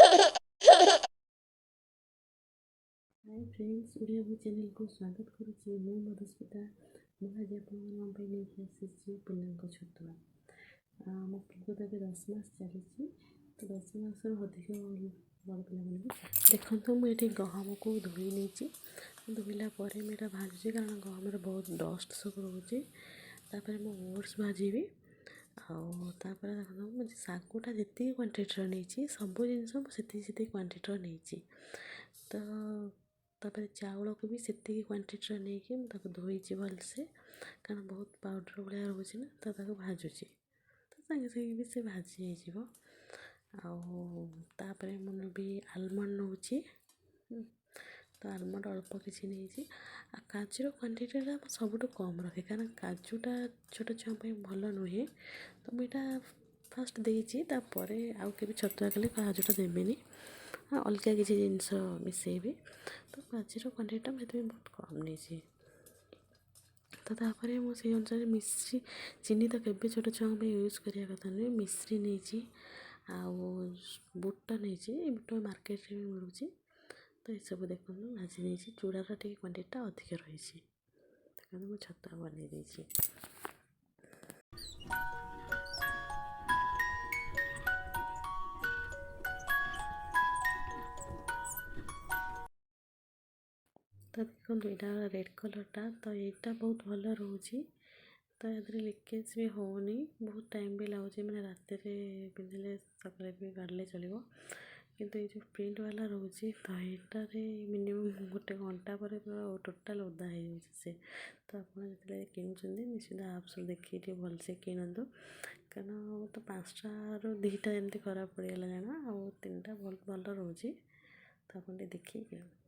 Hi friends, Odia book channel को स्वागत करुच्ची। मु मधुस्मिता। ମୁଁ ଆଜି ଆପଣମାନଙ୍କ ପାଇଁ ନେଇକି ଆସିଛି ପିଲାଙ୍କ ଛତୁଆ। ମୋ ପୁଅକୁ ତ ଏବେ 10 ମାସ ଚାଲିଛି, ତ 10 ମାସରୁ ଅଧିକ ବଡ଼ ପିଲାମାନେ ବି ଦେଖନ୍ତୁ। ମୁଁ ଏଠି ଗହମକୁ ଧୋଇ ନେଇଛି। ଧୋଇଲା ପରେ ମୁଁ ଏଇଟା ଭାଜୁଛି, କାରଣ ଗହମରେ ବହୁତ ଡଷ୍ଟ ସବୁ ରହୁଛି। ତାପରେ ମୁଁ ଓଟ୍ସ ଭାଜିବି। ଆଉ ତାପରେ ଦେଖନ୍ତୁ, ମୁଁ ଶାଗୁଟା ଯେତିକି କ୍ୱାଣ୍ଟିଟିର ନେଇଛି, ସବୁ ଜିନିଷ ମୁଁ ସେତିକି କ୍ୱାଣ୍ଟିଟିର ନେଇଛି। ତାପରେ ଚାଉଳକୁ ବି ସେତିକି କ୍ୱାଣ୍ଟିଟିର ନେଇକି ମୁଁ ତାକୁ ଧୋଇଛି ଭଲସେ, କାରଣ ବହୁତ ପାଉଡ଼ର ଭଳିଆ ରହୁଛି ନା, ତ ତାକୁ ଭାଜୁଛି। ତ ସାଙ୍ଗେ ସାଙ୍ଗେ ବି ସେ ଭାଜି ହେଇଯିବ। ଆଉ ତାପରେ ମୁଁ ବି ଆଲମଣ୍ଡ ନେଉଛି। ତ ଆଲମଣ୍ଡ ଅଳ୍ପ କିଛି ନେଇଛି। ଆଉ କାଜୁର କ୍ୱାଣ୍ଟିଟିଟା ମୁଁ ସବୁଠୁ କମ୍ ରଖେ, କାରଣ କାଜୁଟା ଛୋଟ ଛୁଆଙ୍କ ପାଇଁ ଭଲ ନୁହେଁ। ତ ମୁଁ ଏଇଟା ଫାଷ୍ଟ ଦେଇଛି, ତାପରେ ଆଉ କେବେ ଛତୁଆ କଲେ କାଜୁଟା ଦେବେନି, ଅଲଗା କିଛି ଜିନିଷ ମିଶାଇବି। ତ କାଜୁର କ୍ୱାଣ୍ଟିଟିଟା ମୁଁ ସେଥିପାଇଁ ବହୁତ କମ୍ ନେଇଛି। ତ ତାପରେ ମୁଁ ସେଇ ଅନୁସାରେ ମିଶ୍ରି, ଚିନି ତ କେବେ ଛୋଟ ଛୁଆଙ୍କ ପାଇଁ ୟୁଜ୍ କରିବା କଥା ନୁହେଁ। ମିଶ୍ରି ନେଇଛି, ଆଉ ବୁଟ ନେଇଛି। ଏ ବୁଟ ମାର୍କେଟରେ ବି ମିଳୁଛି। ତ ଏସବୁ ଦେଖନ୍ତୁ ଭାଜି ଦେଇଛି। ଚୂଡ଼ାର ଟିକେ କ୍ୱାଣ୍ଟିଟିଟା ଅଧିକ ରହିଛି। ଦେଖନ୍ତୁ ମୁଁ ଛତୁଆ ବନେଇ ଦେଇଛି। ତ ଦେଖନ୍ତୁ, ଏଇଟା ରେଡ଼୍ କଲର୍ଟା, ତ ଏଇଟା ବହୁତ ଭଲ ରହୁଛି। ତ ଏଥିରେ ଲିକେଜ୍ ବି ହେଉନି, ବହୁତ ଟାଇମ୍ ବି ଲାଗୁଛି। ମାନେ ରାତିରେ ପିନ୍ଧିଲେ ସକାଳେ ବି କାଢ଼ିଲେ ଚଳିବ। କିନ୍ତୁ ଏଇ ଯେଉଁ ପ୍ରିଣ୍ଟ ବାଲା ରହୁଛି, ତ ଏଇଟାରେ ମିନିମମ୍ ଗୋଟେ ଘଣ୍ଟା ପରେ ପୁରା ଟୋଟାଲ୍ ଓଦା ହେଇଯାଉଛି ସେ। ତ ଆପଣ ଯେତେବେଳେ କିଣୁଛନ୍ତି ନିଶ୍ଚିନ୍ତ ଆପ୍ସରୁ ଦେଖିକି ଟିକେ ଭଲସେ କିଣନ୍ତୁ, କାରଣ ତ 5ଟାରୁ 2ଟା ଏମିତି ଖରାପ ପଡ଼ିଗଲା ଜାଣ, ଆଉ 3ଟା ଭଲ ରହୁଛି। ତ ଆପଣ ଟିକେ ଦେଖିକି କିଣନ୍ତୁ।